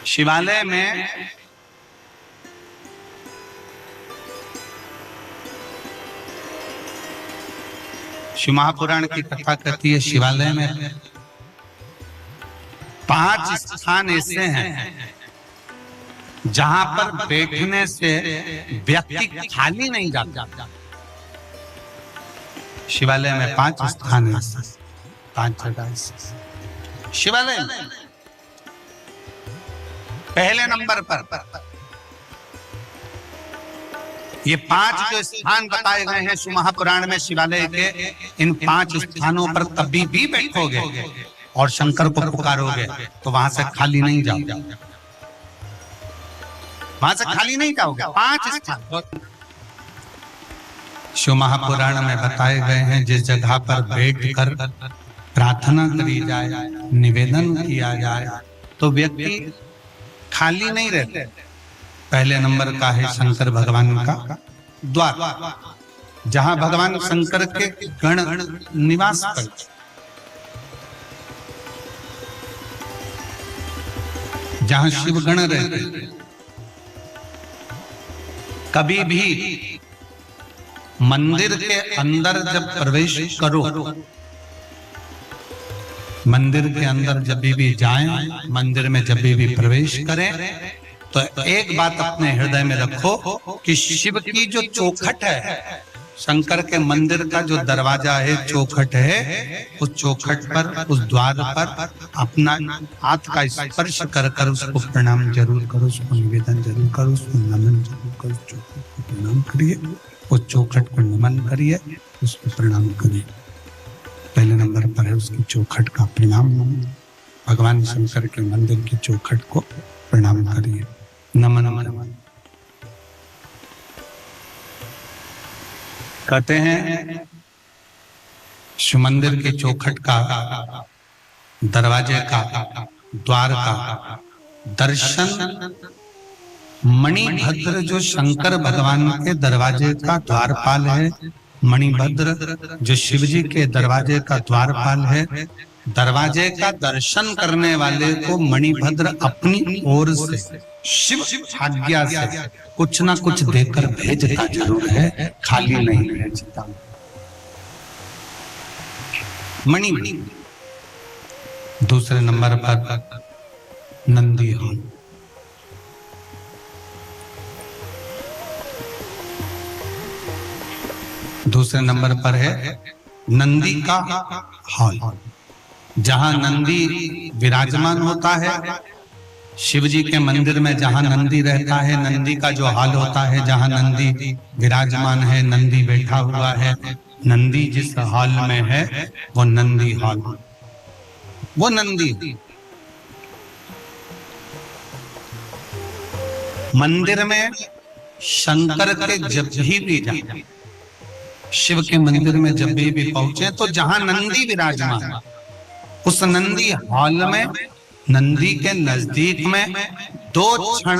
शिवालय में शिव महापुराण की कथा कहती है, शिवालय में 5 स्थान ऐसे हैं जहां पर बैठने से व्यक्ति खाली नहीं जाता। शिवालय में 5 स्थान है, 5 जगह शिवालय में। पहले नंबर पर ये 5 जो स्थान बताए गए हैं शिव महापुराण में शिवालय के, इन 5 स्थानों पर कभी भी बैठोगे और शंकर को पुकारोगे तो वहां से खाली नहीं जाओगे, वहां से खाली नहीं जाओगे। 5 स्थान शिव महापुराण में बताए गए हैं, जिस जगह पर बैठकर प्रार्थना करी जाए, निवेदन किया जाए तो व्यक्ति खाली नहीं रहते। पहले नंबर का है शंकर भगवान का द्वार, जहां भगवान शंकर के गण निवास करते, जहां शिव गण रहते। कभी भी मंदिर के अंदर जब प्रवेश करो, मंदिर के अंदर जब भी जाएं, मंदिर में जब भी प्रवेश करें तो एक बात अपने हृदय में रखो कि शिव की जो चौखट है, शंकर के मंदिर का जो दरवाजा है, चौखट है, उस चौखट पर, उस द्वार पर अपना हाथ का स्पर्श कर कर उसको प्रणाम जरूर करो, उसको निवेदन जरूर करो, उसको नमन जरूर करो, चौखट को प्रणाम करिए, उस चौखट को नमन करिए, उसको प्रणाम करिए। पहले नंबर पर है उसकी चौखट का प्रणाम। भगवान शंकर के मंदिर की चौखट को प्रणाम करिए, नमन नमन। कहते हैं शिव मंदिर के चौखट का, दरवाजे का, द्वार का दर्शन मणिभद्र जो शंकर भगवान के दरवाजे का द्वारपाल है, मणिभद्र जो शिव जी के दरवाजे का द्वारपाल है, दरवाजे का दर्शन करने वाले को मणिभद्र अपनी ओर से शिव आज्ञा से कुछ ना कुछ देकर भेजता जरूर है, खाली नहीं भेजता। मणिभद्र। दूसरे नंबर पर नंदी हॉल, दूसरे नंबर पर है नंदी का हॉल, जहां नंदी विराजमान होता है। शिव जी के मंदिर में जहां नंदी रहता है, नंदी का जो हॉल होता है, जहां नंदी विराजमान है, नंदी बैठा हुआ है, नंदी जिस हॉल में है वो नंदी हॉल, वो नंदी। मंदिर में शंकर के जब भी जाए, शिव के मंदिर में जब भी पहुंचे तो जहां नंदी विराजमान, उस नंदी हॉल में, नंदी के नजदीक में 2 क्षण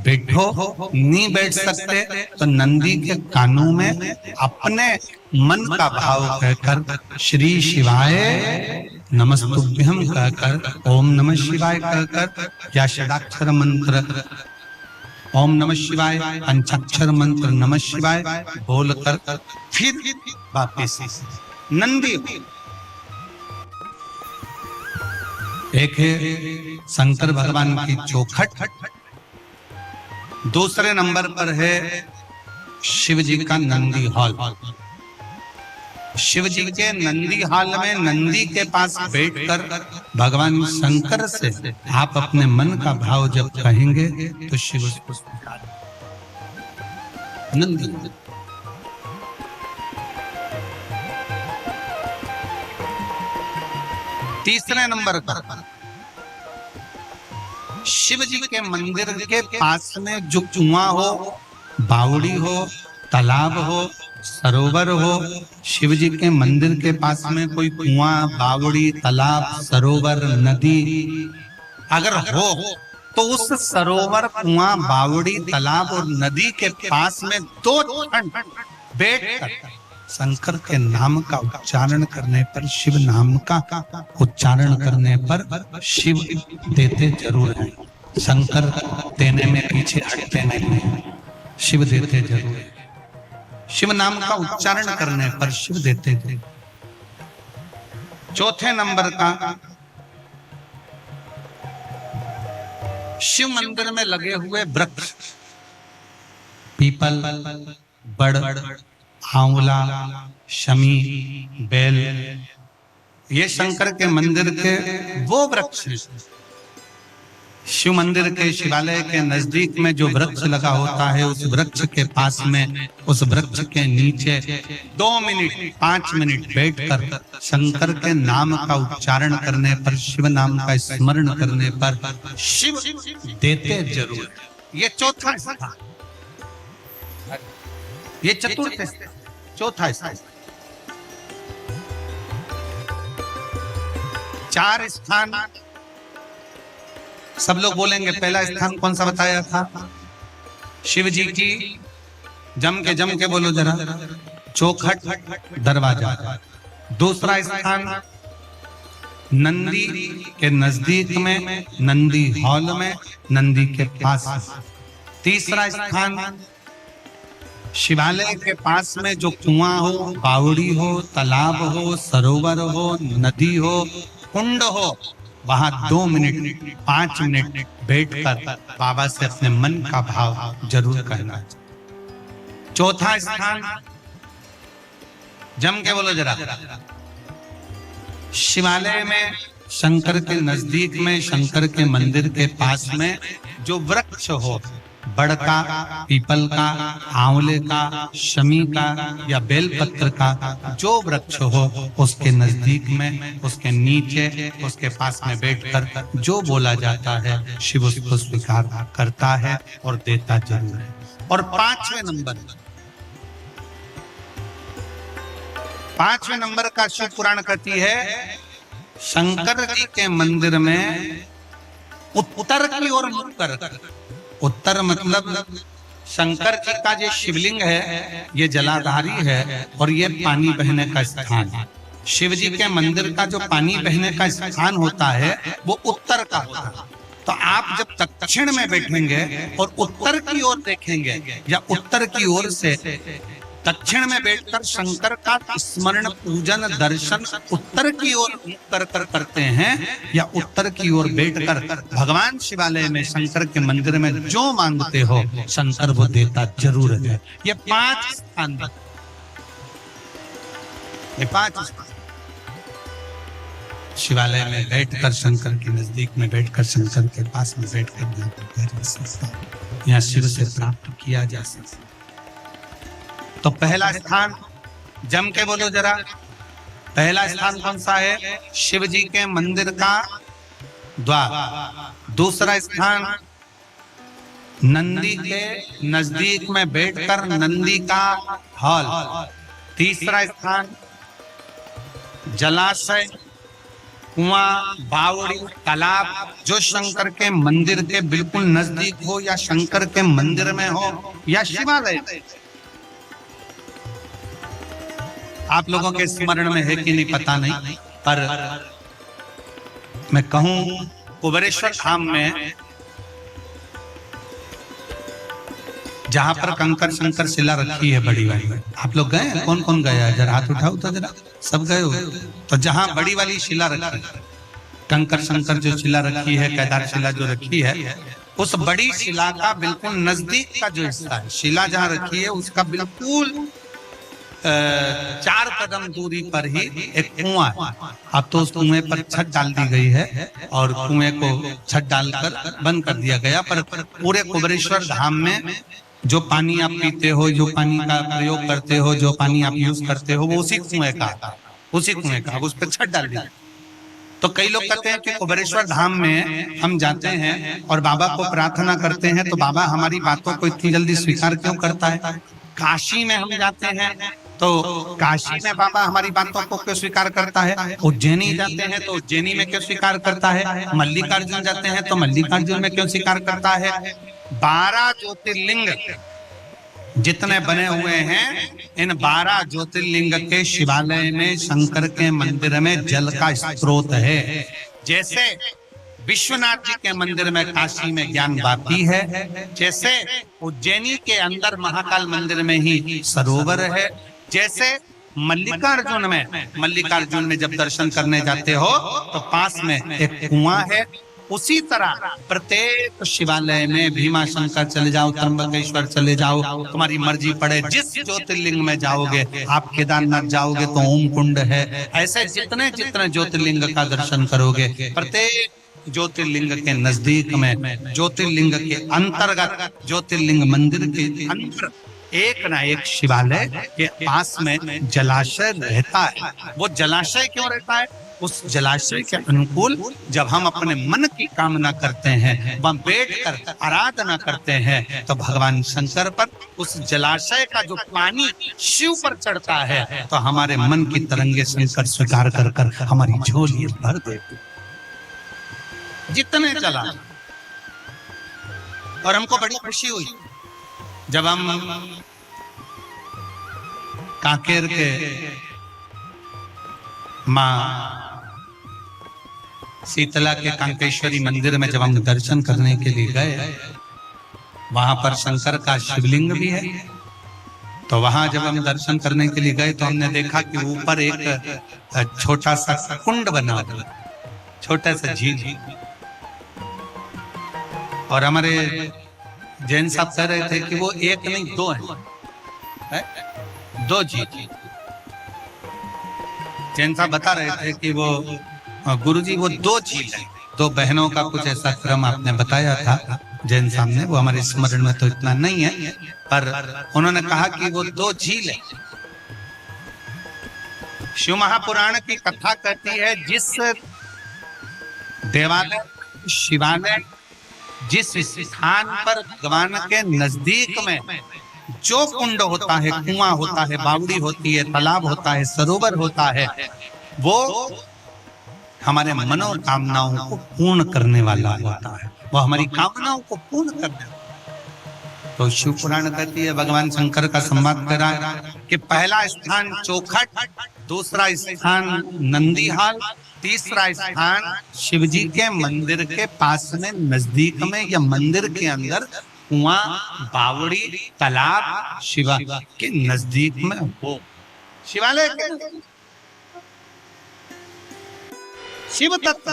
बैठो, नहीं बैठ सकते तो नंदी के कानों में अपने मन का भाव कहकर श्री शिवाय नमस्तुभ्यम कहकर, ओम नमः शिवाय कहकर, या षडाक्षर मंत्र ओम नमः शिवाय, पंचाक्षर मंत्र नमः शिवाय बोलकर फिर वापिस नंदी। एक है शंकर भगवान की चौखट, दूसरे नंबर पर है शिव जी का नंदी हॉल। शिव जी के नंदी हॉल में नंदी के पास बैठकर भगवान शंकर से आप अपने मन का भाव जब कहेंगे तो शिव उसको स्वीकार। नंदी। तीसरे नंबर पर शिव जी के मंदिर के पास में जो कुआं हो, बावड़ी हो, तालाब हो, सरोवर हो, शिव जी के मंदिर के पास में कोई कुआं, बावड़ी, तालाब, सरोवर, नदी अगर हो तो उस सरोवर, कुआं, बावड़ी, तालाब और नदी के पास में 2 क्षण बैठकर शंकर के नाम का उच्चारण करने पर, शिव नाम का उच्चारण करने पर शिव देते जरूर हैं। शंकर देने में पीछे हटते नहीं, शिव देते जरूर। शिव नाम का उच्चारण करने पर शिव देते थे। चौथे नंबर का, शिव मंदिर में लगे हुए वृक्ष, पीपल, बड़, आंवला, शमी, बेल, ये शंकर के मंदिर के वो वृक्ष हैं। शिव मंदिर के शिवालय के नजदीक में जो वृक्ष लगा होता है, उस वृक्ष के पास में, उस वृक्ष के नीचे 2 मिनट 5 मिनट बैठकर शंकर के नाम का उच्चारण करने पर, शिव नाम का स्मरण करने पर शिव देते जरूर। ये चौथा स्थान, ये चतुर्थ, चौथा स्थान। 4 स्थान सब लोग बोलेंगे। पहला स्थान कौन सा बताया था? शिव जी की, जम के बोलो जरा, चौखट दरवाजा। दूसरा स्थान नंदी के नजदीक में, नंदी हॉल में, नंदी के पास। तीसरा स्थान शिवालय के पास में जो कुआं हो, बावड़ी हो, तालाब हो, सरोवर हो, नदी हो, कुंड हो, वहां 2 मिनट 5 मिनट बैठकर बाबा से अपने मन का भाव जरूर कहना चाहिए। चौथा स्थान, जम के बोलो जरा, शिवालय में शंकर के नजदीक में, शंकर के मंदिर के पास में जो वृक्ष हो, बड़ का, पीपल का, आंवले का, शमी का या बेलपत्र का जो वृक्ष हो, उसके नजदीक में, उसके नीचे, उसके पास में बैठकर जो बोला जाता है, शिव उसको स्वीकार करता है और देता जरूर है। और 5वें नंबर का शिव पुराण कहती है, शंकर जी के मंदिर में उत्तर की ओर मुख कर, उत्तर मतलब शंकर जी का जो शिवलिंग है, ये जलाधारी है और ये पानी बहने का स्थान है। शिव जी के मंदिर का जो पानी बहने का स्थान होता है, वो उत्तर का होता है। तो आप जब दक्षिण में बैठेंगे और उत्तर की ओर देखेंगे, या उत्तर की ओर से दक्षिण में बैठकर शंकर का स्मरण, पूजन, दर्शन उत्तर की ओर कर करते हैं, या उत्तर की ओर बैठकर भगवान शिवालय में, शंकर के मंदिर में जो मांगते हो, शंकर वो देता जरूर है। ये 5 स्थान, ये 5 स्थान शिवालय में बैठकर, शंकर के नजदीक में बैठकर, शंकर के पास में बैठकर यहाँ शिव से प्राप्त किया जा सकता। तो पहला स्थान, जम के बोलो जरा, पहला स्थान कौन सा है? शिव जी के मंदिर का द्वार। दूसरा स्थान नंदी के नजदीक में बैठकर नंदी का हॉल। तीसरा स्थान जलाशय, कुआं, बावड़ी, तालाब जो शंकर के मंदिर के बिल्कुल नजदीक हो, या शंकर के मंदिर में हो, या शिवालय। आप लोगों के स्मरण में है कि नहीं पता नहीं, पर मैं कहूं, कुबेरेश्वर धाम में जहां पर कंकर शंकर शिला रखी है बड़ी वाली, आप लोग गए? कौन कौन गया है? जरा हाथ उठाओ तो जरा, सब गए हो? तो जहां बड़ी वाली शिला रखी, कंकर शंकर जो शिला रखी है, केदार शिला जो रखी है, उस बड़ी शिला का बिल्कुल नजदीक का जो हिस्सा है, शिला जहां रखी है उसका बिल्कुल 4 कदम दूरी पर ही एक कुआं है। अब तो उस कुएं पर छत डाल दी गई है और कुएं को छत डालकर बंद कर दिया गया, पर पूरे कुबेरेश्वर धाम में जो पानी आप पीते हो, जो पानी का प्रयोग करते हो, जो पानी आप यूज करते हो, वो उसी कुएं का, उसी कुएं का। अब उस पर छत डाल दी। तो कई लोग कहते हैं कि कुबेरेश्वर धाम में हम जाते हैं और बाबा को प्रार्थना करते हैं, तो बाबा हमारी बातों को इतनी जल्दी स्वीकार क्यों करता है? काशी में हम जाते हैं तो काशी में बाबा हमारी बातों को क्यों स्वीकार करता है? उज्जैनी जाते हैं तो उज्जैनी में क्यों स्वीकार करता है? मल्लिकार्जुन जाते हैं तो मल्लिकार्जुन में क्यों स्वीकार करता है? 12 ज्योतिर्लिंग जितने बने हुए हैं, इन 12 ज्योतिर्लिंग के शिवालय में, शंकर के मंदिर में जल का स्रोत है। जैसे विश्वनाथ जी के मंदिर में काशी में ज्ञान वापी है, जैसे उज्जैनी के अंदर महाकाल मंदिर में ही सरोवर है, जैसे मल्लिकार्जुन में जब दर्शन करने जाते हो तो पास में एक कुआं है, उसी तरह प्रत्येक शिवालय में भीमाशंकर चले जाओ, त्र्यंबकेश्वर चले जाओ, तुम्हारी मर्जी पड़े जिस ज्योतिर्लिंग में जाओगे। आप केदारनाथ जाओगे तो ओम कुंड है, ऐसे जितने जितने ज्योतिर्लिंग का दर्शन करोगे, प्रत्येक ज्योतिर्लिंग के नजदीक में, ज्योतिर्लिंग के अंतर्गत, ज्योतिर्लिंग मंदिर के अंदर एक ना एक शिवालय के पास में जलाशय रहता है। वो जलाशय क्यों रहता है? उस जलाशय के अनुकूल जब हम अपने मन की कामना करते हैं, वह बैठकर आराधना करते हैं, तो भगवान शंकर पर उस जलाशय का जो पानी शिव पर चढ़ता है, तो हमारे मन की तरंगे शंकर स्वीकार कर कर हमारी झोली भर देते जितने चला। और हमको बड़ी खुशी हुई जब हम कांकेर के माँ शीतला के कांकेश्वरी मंदिर में जब हम दर्शन करने के लिए गए, वहां पर शंकर का शिवलिंग भी है। तो वहां जब हम दर्शन करने के लिए गए तो हमने देखा कि ऊपर एक छोटा सा कुंड बना हुआ, छोटा सा झील। और हमारे जैन साहब कह रहे थे कि वो एक नहीं दो है, दो झील। जैन साहब बता रहे थे कि वो गुरुजी वो दो झील है, दो बहनों का कुछ ऐसा क्रम आपने बताया था जैन साहब ने, वो हमारे स्मरण में तो इतना नहीं है, पर उन्होंने कहा कि वो दो झील है। शिव महापुराण की कथा कहती है, जिस देवालय शिवालय जिस स्थान पर भगवान के नजदीक में जो कुंड होता है, कुआं होता है, बावड़ी होती है, तालाब होता है, सरोवर होता है, वो हमारे मनोकामनाओं को पूर्ण करने वाला होता है, वो हमारी कामनाओं को पूर्ण करने वाला। तो शिव पुराण कहती है, भगवान शंकर का संवाद कर रहा है कि पहला स्थान चौखट, दूसरा स्थान नंदीहाल, तीसरा स्थान शिवजी के मंदिर के पास में नजदीक में या मंदिर के अंदर कुआं, बावड़ी, तालाब शिवा के नजदीक में हो। शिवालय के शिव तत्व।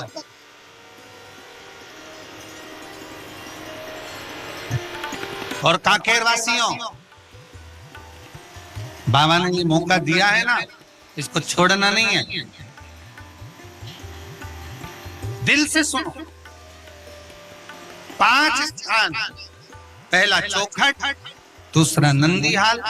और कांकेर वासियों, बाबा ने ये मौका दिया है ना, इसको छोड़ना नहीं है। दिल से सुनो, 5 स्थान, पहला चौखट, दूसरा नंदीहाल,